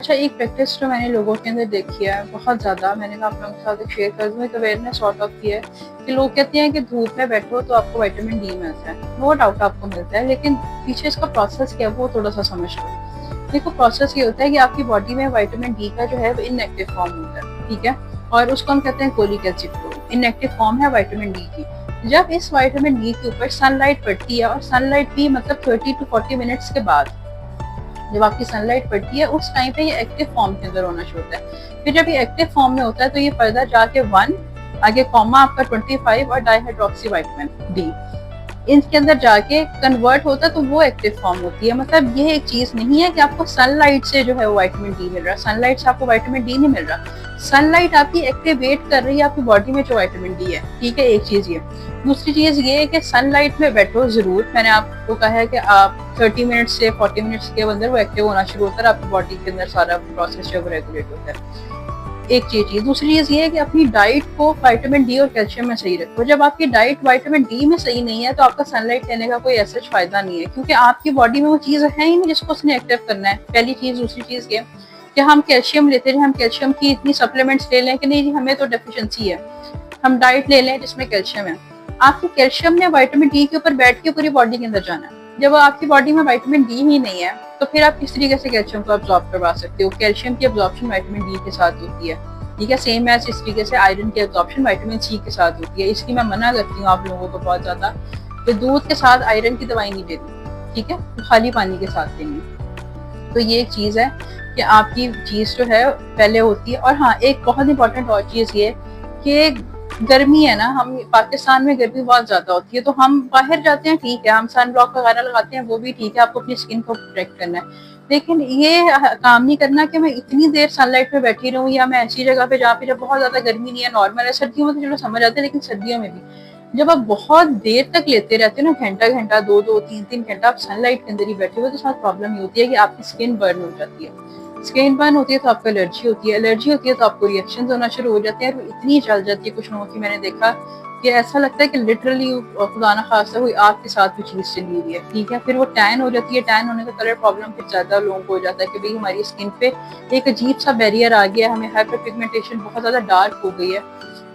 अच्छा, एक प्रैक्टिस जो मैंने लोगों के अंदर देखी है बहुत ज़्यादा, मैंने कहा आप लोगों के साथ शेयर कर दूँ। एक अवेयरनेस सॉर्ट ऑफ की है कि लोग कहते हैं कि धूप में बैठो तो आपको विटामिन डी मिलता है। नो डाउट आपको मिलता है, लेकिन पीछे इसका प्रोसेस क्या है वो थोड़ा सा समझ लो। देखो, प्रोसेस ये होता है कि आपकी बॉडी में विटामिन डी का जो है वो इनएक्टिव फॉर्म होता है, ठीक है, और उसको हम कहते हैं folic acid flow. Inactive form है विटामिन डी की। जब इस विटामिन डी के ऊपर सनलाइट पड़ती है, और सनलाइट भी मतलब 30 to 40 मिनट्स के बाद जब आपकी सनलाइट पड़ती है, उस टाइम पे ये एक्टिव फॉर्म के अंदर होना शुरू होता है। फिर जब ये एक्टिव फॉर्म में होता है तो ये फर्दर जाके 1 आगे कॉमा आपका 25 और डाइहाइड्रोक्सी विटामिन डी इनके अंदर जाके कन्वर्ट होता है, तो वो एक्टिव फॉर्म होती है। मतलब ये एक चीज नहीं है कि आपको सनलाइट से जो है वो विटामिन डी मिल रहा है। सनलाइट से आपको विटामिन डी नहीं मिल रहा। सनलाइट आपकी एक्टिवेट कर रही है आपकी बॉडी में जो विटामिन डी है, ठीक है, एक चीज ये। दूसरी चीज ये है कि सनलाइट में बैठो जरूर। मैंने आपको कहा है कि आप 30 मिनट्स से 40 मिनट्स के अंदर वो एक्टिव होना शुरू होता है, आपकी बॉडी के अंदर सारा प्रोसेस जो रेगुलेट होता है। एक चीज। दूसरी चीज ये है कि अपनी डाइट को विटामिन डी और कैल्शियम में सही रखो। जब आपकी डाइट विटामिन डी में सही नहीं है तो आपका सनलाइट लेने का कोई ऐसा फायदा नहीं है, क्योंकि आपकी बॉडी में वो चीज है ही नहीं जिसको उसने एक्टिव करना है। पहली चीज। दूसरी चीज ये कि हम कैल्शियम लेते हैं, हम कैल्शियम की इतनी सप्लीमेंट्स ले लें कि नहीं जी हमें तो डेफिशिएंसी है, हम डाइट ले लें जिसमें कैल्शियम है। आपकी कैल्शियम ने विटामिन डी के ऊपर बैठ के पूरी बॉडी के अंदर जाना है। जब आपकी बॉडी में विटामिन डी ही नहीं है तो फिर आप किस तरीके से कैल्शियम को अब्सॉर्ब करवा सकते हो। कैल्शियम की अब्सॉर्प्शन विटामिन डी के साथ होती है, ठीक है। सेम एज इस तरीके से आयरन की अब्सॉर्प्शन विटामिन सी के साथ होती है। इसकी मैं मना करती हूँ आप लोगों को बहुत ज्यादा कि दूध के साथ आयरन की दवाई नहीं देनी, ठीक है, तो खाली पानी के साथ देनी। तो ये एक चीज है कि आपकी चीज जो है पहले होती है। और हाँ, एक बहुत इंपॉर्टेंट और चीज ये कि गर्मी है ना, हम पाकिस्तान में गर्मी बहुत ज्यादा होती है, तो हम बाहर जाते हैं, ठीक है, हम सन ब्लॉक वगैरह लगाते हैं, वो भी ठीक है, आपको अपनी स्किन को प्रोटेक्ट करना है। लेकिन ये काम नहीं करना कि मैं इतनी देर सनलाइट में बैठी रहूं, या मैं ऐसी जगह पे जहाँ पे जब बहुत ज्यादा गर्मी नहीं है, नॉर्मल है। सर्दियों में तो चलो समझ आते हैं, लेकिन सर्दियों में भी जब आप बहुत देर तक लेते रहते हो ना, घंटा घंटा, 2-2, 3-3 घंटा आप सनलाइट के अंदर ही बैठे हुए, तो साथ प्रॉब्लम ये होती है कि आपकी स्किन बर्न हो जाती है। स्किन बर्न होती है तो आपको एलर्जी होती है, एलर्जी होती है तो आपको रिएक्शन होना शुरू हो जाते हैं। और इतनी जल जाती है कुछ लोगों की, मैंने देखा कि ऐसा लगता है कि लिटरली खुदा ना खास्ता कोई आपके साथ भी चीज चली हुई है, ठीक है। फिर वो टैन हो जाती है, टैन होने का कलर प्रॉब्लम फिर ज्यादा लोगों को हो जाता है कि भाई हमारी स्किन पे एक अजीब सा बैरियर आ गया, हमें हाइपर पिगमेंटेशन बहुत ज्यादा डार्क हो गई है।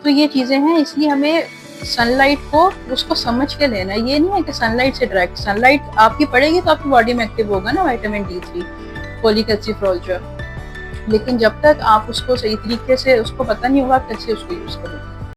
तो ये चीजें हैं, इसलिए हमें सनलाइट को उसको समझ के लेना है। ये नहीं है कि सनलाइट से डायरेक्ट सनलाइट आपकी पड़ेगी तो आपकी बॉडी में एक्टिव होगा ना विटामिन डी3, फोलिक एसिड फ्लोजर। लेकिन जब तक आप उसको सही तरीके से उसको पता नहीं होगा कैसे उसको यूज करो।